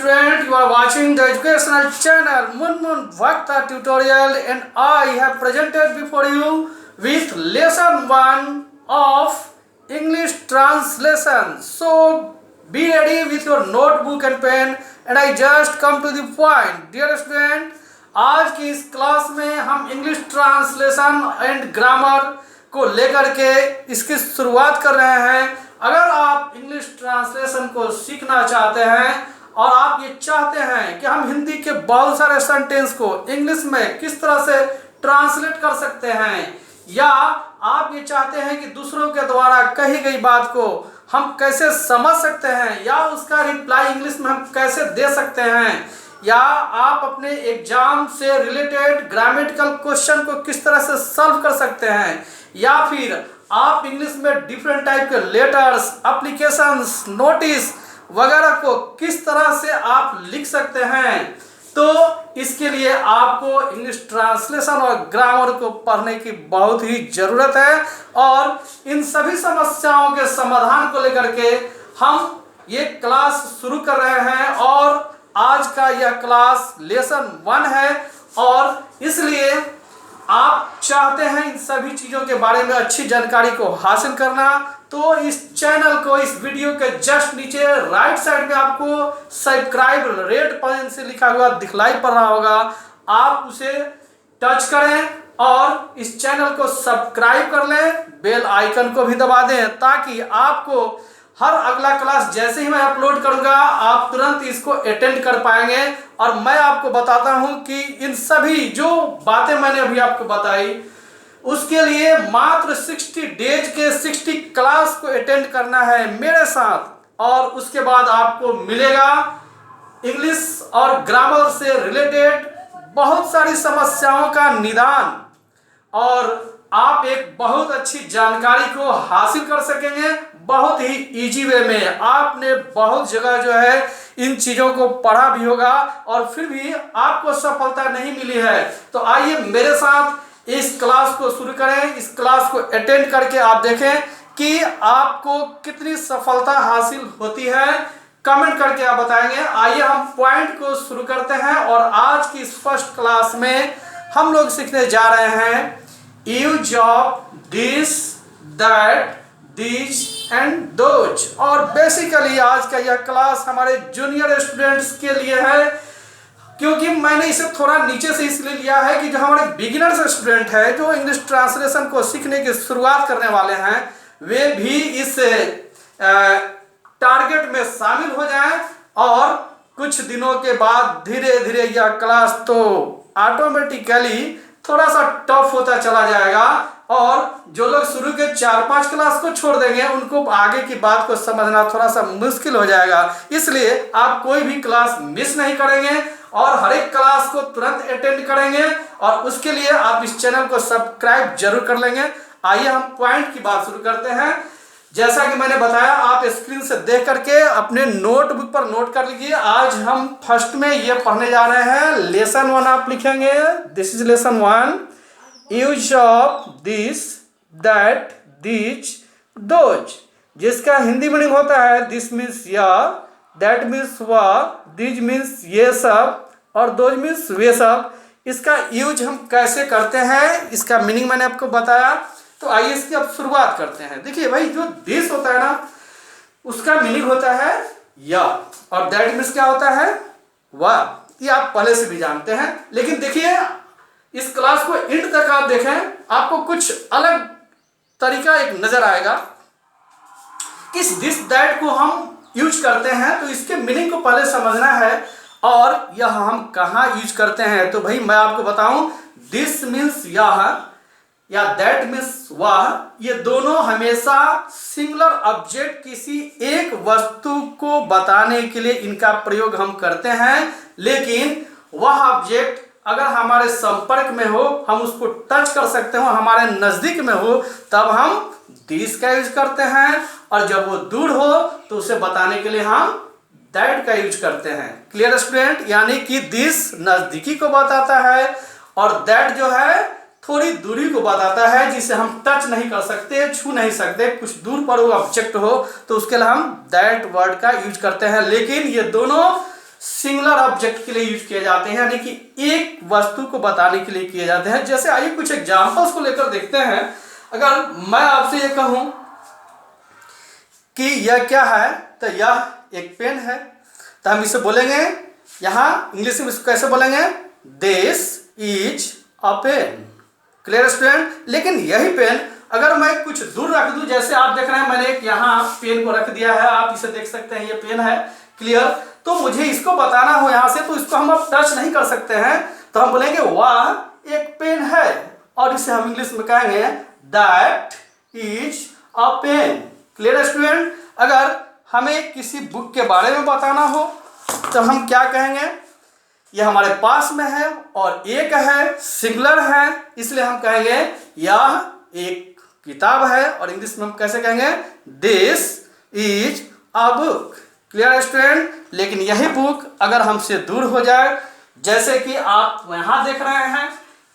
student, you are watching the educational channel Munmun Bhakta tutorial, and I have presented before you with lesson 1 of English translation. So be ready with your notebook and pen, and I just come to the point. Dear student, आज की इस class में हम English translation and grammar को लेकर के इसकी शुरुआत कर रहे हैं। अगर आप इंग्लिश ट्रांसलेशन को सीखना चाहते हैं और आप ये चाहते हैं कि हम हिंदी के बहुत सारे सेंटेंस को इंग्लिश में किस तरह से ट्रांसलेट कर सकते हैं, या आप ये चाहते हैं कि दूसरों के द्वारा कही गई बात को हम कैसे समझ सकते हैं, या उसका रिप्लाई इंग्लिश में हम कैसे दे सकते हैं, या आप अपने एग्जाम से रिलेटेड ग्रामेटिकल क्वेश्चन को किस तरह से सॉल्व कर सकते हैं, या फिर आप इंग्लिश में डिफरेंट टाइप के लेटर्स, एप्लीकेशंस, नोटिस वगैरह को किस तरह से आप लिख सकते हैं। तो इसके लिए आपको इंग्लिश ट्रांसलेशन और ग्रामर को पढ़ने की बहुत ही ज़रूरत है, और इन सभी समस्याओं के समाधान को लेकर के हम ये क्लास शुरू कर रहे हैं। और आज का यह क्लास लेसन 1 है, और इसलिए आप चाहते हैं इन सभी चीज़ों के बारे में अच्छी जानकारी को हासिल करना, तो इस चैनल को, इस वीडियो के जस्ट नीचे राइट साइड में आपको सब्सक्राइब रेड पेन से लिखा हुआ दिखलाई पड़ रहा होगा, आप उसे टच करें और इस चैनल को सब्सक्राइब कर लें, बेल आइकन को भी दबा दें, ताकि आपको हर अगला क्लास जैसे ही मैं अपलोड करूंगा आप तुरंत इसको अटेंड कर पाएंगे। और मैं आपको बताता हूं कि इन सभी जो बातें मैंने अभी आपको बताई उसके लिए मात्र 60 डेज के 60 क्लास को अटेंड करना है मेरे साथ, और उसके बाद आपको मिलेगा इंग्लिश और ग्रामर से रिलेटेड बहुत सारी समस्याओं का निदान, और आप एक बहुत अच्छी जानकारी को हासिल कर सकेंगे बहुत ही इजी वे में। आपने बहुत जगह जो है इन चीज़ों को पढ़ा भी होगा और फिर भी आपको सफलता नहीं मिली है। तो आइए मेरे साथ इस क्लास को शुरू करें, इस क्लास को अटेंड करके आप देखें कि आपको कितनी सफलता हासिल होती है। कमेंट करके आप बताएंगे। आइए हम पॉइंट को शुरू करते हैं, और आज की इस फर्स्ट क्लास में हम लोग सीखने जा रहे हैं use of this, that, this and those. और बेसिकली आज का यह क्लास हमारे जूनियर स्टूडेंट्स के लिए है, क्योंकि मैंने इसे थोड़ा नीचे से इसलिए लिया है कि जो हमारे बिगिनर्स स्टूडेंट है, जो इंग्लिश ट्रांसलेशन को सीखने की शुरुआत करने वाले हैं, वे भी इस टारगेट में शामिल हो जाएं, और कुछ दिनों के बाद धीरे धीरे यह क्लास तो ऑटोमेटिकली थोड़ा सा टफ होता चला जाएगा, और जो लोग शुरू के 4-5 क्लास को छोड़ देंगे उनको आगे की बात को समझना थोड़ा सा मुश्किल हो जाएगा। इसलिए आप कोई भी क्लास मिस नहीं करेंगे और हर एक क्लास को तुरंत अटेंड करेंगे, और उसके लिए आप इस चैनल को सब्सक्राइब जरूर कर लेंगे। आइए हम पॉइंट की बात शुरू करते हैं। जैसा कि मैंने बताया, आप स्क्रीन से देख करके अपने नोटबुक पर नोट कर लीजिए। आज हम फर्स्ट में ये पढ़ने जा रहे हैं लेसन 1। आप लिखेंगे this is lesson 1, use of this, that, this, those, जिसका हिंदी मीनिंग होता है दिस मीन्स यह, दैट मीन्स वह, दिस मीन्स ये सब, और दोज मीन्स वे सब। इसका यूज हम कैसे करते हैं, इसका मीनिंग मैंने आपको बताया। तो आइए इसकी अब शुरुआत करते हैं। देखिए भाई, जो दिस होता है ना, उसका मीनिंग होता है या, और दैट मीन्स क्या होता है, वह। ये आप पहले से भी जानते हैं, लेकिन देखिए इस क्लास को एंड तक आप देखें, आपको कुछ अलग तरीका एक नजर आएगा। इस दिस दैट को हम यूज करते हैं, तो इसके मीनिंग को पहले समझना है, और यह हम कहाँ यूज करते हैं। तो भाई मैं आपको बताऊं, दिस मीन्स यह या दैट मीन्स वह, ये दोनों हमेशा सिंगुलर ऑब्जेक्ट, किसी एक वस्तु को बताने के लिए इनका प्रयोग हम करते हैं। लेकिन वह ऑब्जेक्ट अगर हमारे संपर्क में हो, हम उसको टच कर सकते हो, हमारे नज़दीक में हो, तब हम दिस का यूज करते हैं, और जब वो दूर हो तो उसे बताने के लिए हम दैट का यूज करते हैं। Clear student? यानी कि दिस नज़दीकी को बताता है, और दैट जो है थोड़ी दूरी को बताता है, जिसे हम टच नहीं कर सकते, छू नहीं सकते, कुछ दूर पर वो ऑब्जेक्ट हो, तो उसके लिए हम दैट वर्ड का यूज करते हैं। लेकिन ये दोनों सिंगुलर ऑब्जेक्ट के लिए यूज किए जाते हैं, यानी कि एक वस्तु को बताने के लिए किए जाते हैं। जैसे आइए कुछ एग्जांपल्स को लेकर देखते हैं। अगर मैं आपसे ये कहूं कि यह क्या है, तो यह एक पेन है, तो हम इसे बोलेंगे, यहां इंग्लिश में इसको कैसे बोलेंगे, this is a pen. Clear student. लेकिन यही पेन अगर मैं कुछ दूर रख दूं, जैसे आप देख रहे हैं मैंने एक यहाँ पेन को रख दिया है, आप इसे देख सकते हैं, ये पेन है। क्लियर। तो मुझे इसको बताना हो यहाँ से, तो इसको हम अब टच नहीं कर सकते हैं, तो हम बोलेंगे वह एक पेन है, और इसे हम इंग्लिश में कहेंगे that is a pen. Clear student. अगर हमें किसी बुक के बारे में बताना हो तो हम क्या कहेंगे, यह हमारे पास में है और एक है, सिंगुलर है, इसलिए हम कहेंगे यह एक किताब है, और इंग्लिश में हम कैसे कहेंगे, this is a book. Clear student. लेकिन यही बुक अगर हमसे दूर हो जाए, जैसे कि आप यहाँ देख रहे हैं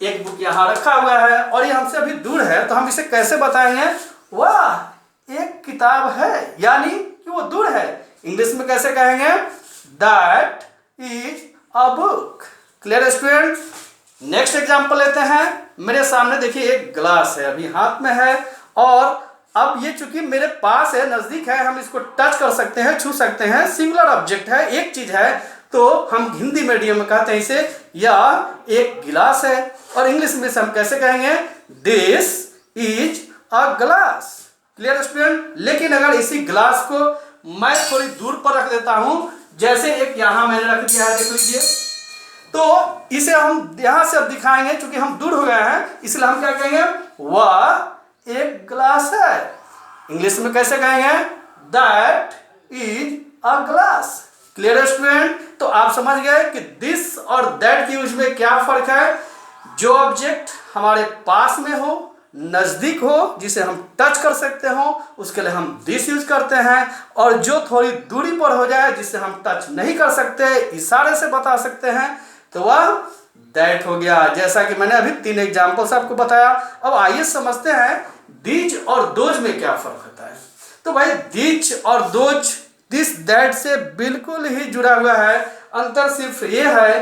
एक बुक यहाँ रखा हुआ है और ये हमसे अभी दूर है, तो हम इसे कैसे बताएंगे, वाह एक किताब है, यानी कि वो दूर है। इंग्लिश में कैसे कहेंगे, that is a book. Clear student. Next example लेते हैं। मेरे सामने देखिए एक ग्लास है, अभी हाथ में है, और अब ये चूंकि मेरे पास है, नजदीक है, हम इसको टच कर सकते हैं, छू सकते हैं, सिंगुलर ऑब्जेक्ट है, एक चीज है, तो हम हिंदी मीडियम में कहते हैं इसे यह एक गिलास है, और इंग्लिश में हम कैसे कहेंगे, this is a glass. Clear student. लेकिन अगर इसी ग्लास को मैं थोड़ी दूर पर रख देता हूं, जैसे एक यहां मैंने रख दिया है, देख लीजिए, तो इसे हम यहां से अब दिखाएंगे, क्योंकि हम दूर हो गए हैं, इसलिए हम क्या कहेंगे, वह एक ग्लास है। इंग्लिश में कैसे कहेंगे, that is a glass. Clear student. तो आप समझ गए कि दिस और दैट के यूज में क्या फर्क है। जो ऑब्जेक्ट हमारे पास में हो, नजदीक हो, जिसे हम टच कर सकते हो, उसके लिए हम दिस यूज करते हैं, और जो थोड़ी दूरी पर हो जाए, जिसे हम टच नहीं कर सकते, इशारे से बता सकते हैं, तो वह दैट हो गया। जैसा कि मैंने अभी 3 एग्जांपल्स आपको बताया। अब आइए समझते हैं दीज और दोज में क्या फर्क होता है। तो भाई दीज और दोज दिस दैट से बिल्कुल ही जुड़ा हुआ है। अंतर सिर्फ ये है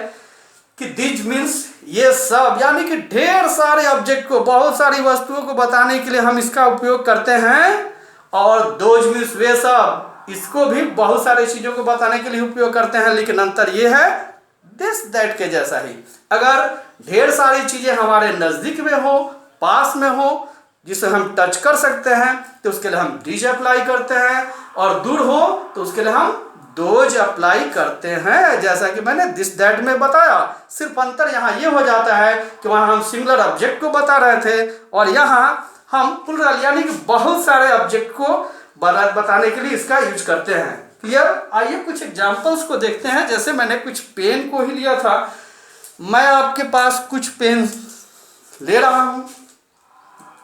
कि दीज मीन्स ये सब, यानी कि ढेर सारे ऑब्जेक्ट को, बहुत सारी वस्तुओं को बताने के लिए हम इसका उपयोग करते हैं, और दोज मीन्स वे सब, इसको भी बहुत सारी चीजों को बताने के लिए उपयोग करते हैं। लेकिन अंतर ये है दिस दैट के जैसा ही, अगर ढेर सारी चीजें हमारे नजदीक में हो, पास में हो, जिसे हम टच कर सकते हैं, तो उसके लिए हम डीज अप्लाई करते हैं, और दूर हो तो उसके लिए हम दोज अप्लाई करते हैं, जैसा कि मैंने दिस दैट में बताया। सिर्फ अंतर यहाँ ये हो जाता है कि वहाँ हम सिंगुलर ऑब्जेक्ट को बता रहे थे, और यहाँ हम प्लूरल यानी कि बहुत सारे ऑब्जेक्ट को बताने के लिए इसका यूज करते हैं। क्लियर। आइए कुछ एग्जांपल्स को देखते हैं। जैसे मैंने कुछ पेन को ही लिया था, मैं आपके पास कुछ पेन ले रहा हूं,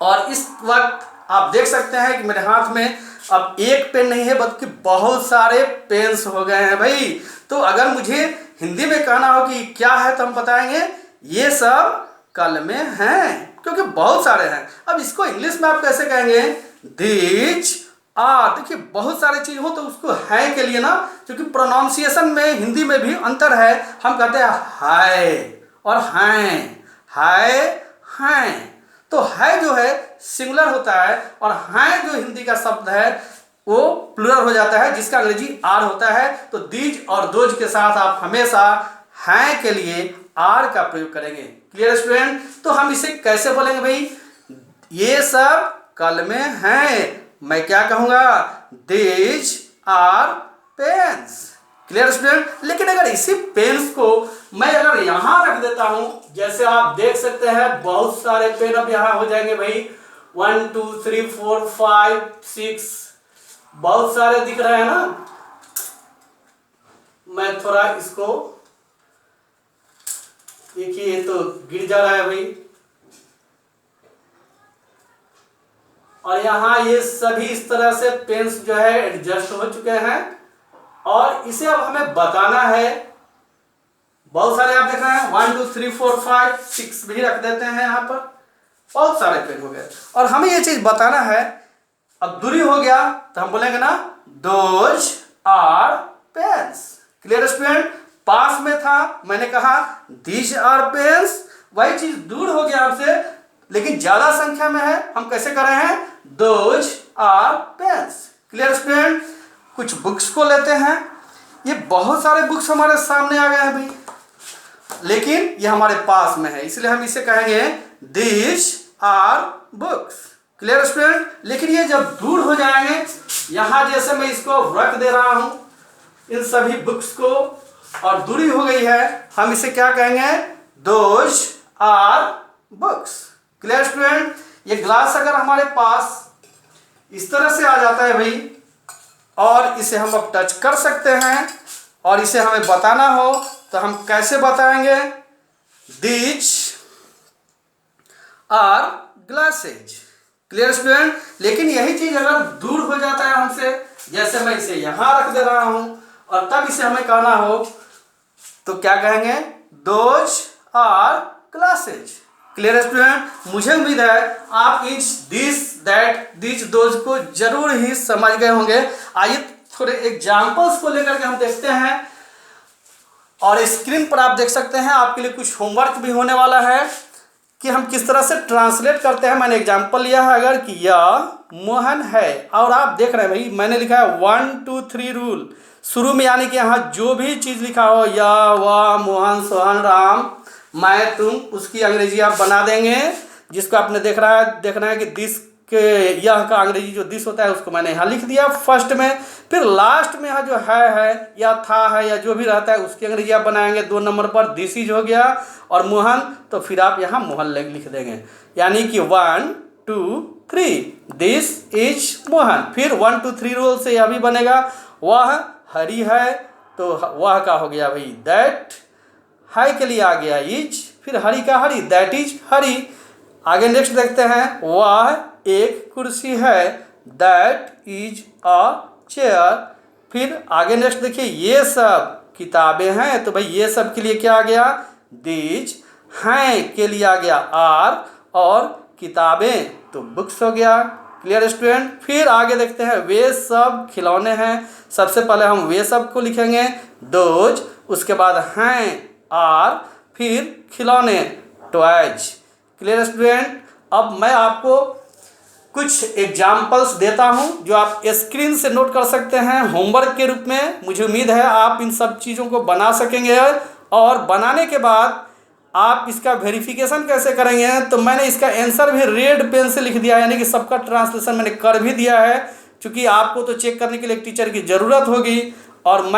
और इस वक्त आप देख सकते हैं कि मेरे हाथ में अब एक पेन नहीं है, बल्कि बहुत सारे पेन्स हो गए हैं भाई। तो अगर मुझे हिंदी में कहना हो कि क्या है, तो हम बताएंगे ये सब कलमें हैं, क्योंकि बहुत सारे हैं। अब इसको इंग्लिश में आप कैसे कहेंगे, दीज आर। देखिए बहुत सारी चीज हो तो उसको है के लिए ना, क्योंकि प्रोनाउंसिएशन में हिंदी में भी अंतर है, हम कहते हैं हाय और हैं, हाय हैं। तो है जो है सिंगुलर होता है, और हैं जो हिंदी का शब्द है वो प्लूरल हो जाता है, जिसका अंग्रेजी आर होता है। तो दीज और दोज के साथ आप हमेशा हैं के लिए आर का प्रयोग करेंगे। Clear student. तो हम इसे कैसे बोलेंगे भाई, ये सब कलमें हैं, मैं क्या कहूंगा, these are pens. Clear student. लेकिन अगर इसी पेन्स को मैं अगर यहां रख देता हूं, जैसे आप देख सकते हैं बहुत सारे पेन अब यहां हो जाएंगे भाई, 1 2 3 4 5 6, बहुत सारे दिख रहे हैं ना। मैं थोड़ा इसको देखिए, ये तो गिर जा रहा है भाई, और यहाँ ये सभी इस तरह से पेन्स जो है एडजस्ट हो चुके हैं, और इसे अब हमें बताना है। बहुत सारे आप देख रहे हैं, 1 2 3 4 5 6 भी रख देते हैं यहाँ पर, बहुत सारे पेन हो गए, और हमें ये चीज बताना है। अब दूरी हो गया तो हम बोलेंगे ना, those are pens. Clear student. पास में था, मैंने कहा दीज आर पेन्स, वही चीज दूर हो गया हमसे लेकिन ज्यादा संख्या में है, हम कैसे कर रहे हैं, those are pens. Clear student. कुछ बुक्स को लेते हैं, ये बहुत सारे बुक्स हमारे सामने आ गए हैं भाई, लेकिन ये हमारे पास में है इसलिए हम इसे कहेंगे these are books. Clear student. लेकिन ये जब दूर हो जाएंगे, यहां जैसे मैं इसको रख दे रहा हूं इन सभी बुक्स को और दूरी हो गई है, हम इसे क्या कहेंगे, those are books. Clear student. ये ग्लास अगर हमारे पास इस तरह से आ जाता है भाई और इसे हम अब टच कर सकते हैं और इसे हमें बताना हो तो हम कैसे बताएंगे, these are glasses. Clear student. लेकिन यही चीज अगर दूर हो जाता है हमसे, जैसे मैं इसे यहां रख दे रहा हूं और तब इसे हमें कहना हो तो क्या कहेंगे, those are glasses. Clear student. मुझे उम्मीद है आप इस दिस दैट दिस दोज को जरूर ही समझ गए होंगे। आइए थोड़े एग्जाम्पल्स को लेकर के हम देखते हैं और स्क्रीन पर आप देख सकते हैं आपके लिए कुछ होमवर्क भी होने वाला है कि हम किस तरह से ट्रांसलेट करते हैं। मैंने एग्जाम्पल लिया है अगर कि यह मोहन है और आप देख रहे हैं भाई मैंने लिखा है 1 2 3 रूल शुरू में, यानी कि यहाँ जो भी चीज़ लिखा हो या वह मोहन सोहन राम मैं तुम, उसकी अंग्रेजी आप बना देंगे। जिसको आपने देखना है कि दिस के यह का अंग्रेजी जो दिस होता है उसको मैंने यहाँ लिख दिया फर्स्ट में, फिर लास्ट में यहाँ जो है या था है या जो भी रहता है उसकी अंग्रेजी आप बनाएंगे 2 नंबर पर, दिस इज हो गया और मोहन तो फिर आप यहाँ मोहन लिख देंगे, यानी कि 1 2 3 दिस इज मोहन। फिर 1 2 3 रूल से यह भी बनेगा, वह हरी है तो वह का हो गया भाई दैट, हाई के लिए आ गया इज, फिर हरी का हरी दैट इज हरी। आगे नेक्स्ट देखते हैं, वह एक कुर्सी है दैट इज अ चेयर। फिर आगे नेक्स्ट देखिए, ये सब किताबें हैं तो भाई ये सब के लिए क्या आ गया, दीज, हैं के लिए आ गया आर और किताबें तो बुक्स हो गया। Clear student. फिर आगे देखते हैं, वे सब खिलौने हैं, सबसे पहले हम वे सब को लिखेंगे दोज, उसके बाद हैं आर, फिर खिलौने टॉयज। Clear student. अब मैं आपको कुछ एग्जाम्पल्स देता हूं जो आप स्क्रीन से नोट कर सकते हैं होमवर्क के रूप में। मुझे उम्मीद है आप इन सब चीज़ों को बना सकेंगे और बनाने के बाद आप इसका वेरिफिकेशन कैसे करेंगे, तो मैंने इसका आंसर भी रेड पेन से लिख दिया है, यानी कि सबका ट्रांसलेशन मैंने कर भी दिया है, क्योंकि आपको तो चेक करने के लिए एक टीचर की ज़रूरत होगी और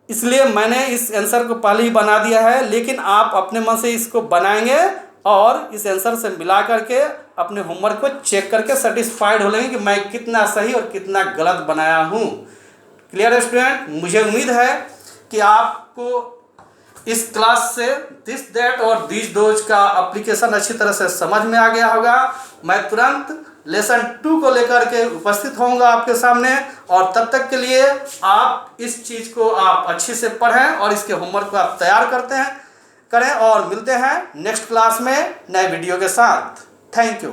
इसलिए मैंने इस आंसर को पहले ही बना दिया है। लेकिन आप अपने मन से इसको बनाएंगे और इस आंसर से मिला करके अपने होमवर्क को चेक करके सेटिस्फाइड हो लेंगे कि मैं कितना सही और कितना गलत बनाया हूँ। Clear student. मुझे उम्मीद है कि आपको इस क्लास से दिस दैट और दिस दोज का एप्लीकेशन अच्छी तरह से समझ में आ गया होगा। मैं तुरंत लेसन 2 को लेकर के उपस्थित होऊंगा आपके सामने और तब तक के लिए आप इस चीज़ को आप अच्छे से पढ़ें और इसके होमवर्क को आप तैयार करें और मिलते हैं नेक्स्ट क्लास में नए वीडियो के साथ। Thank you.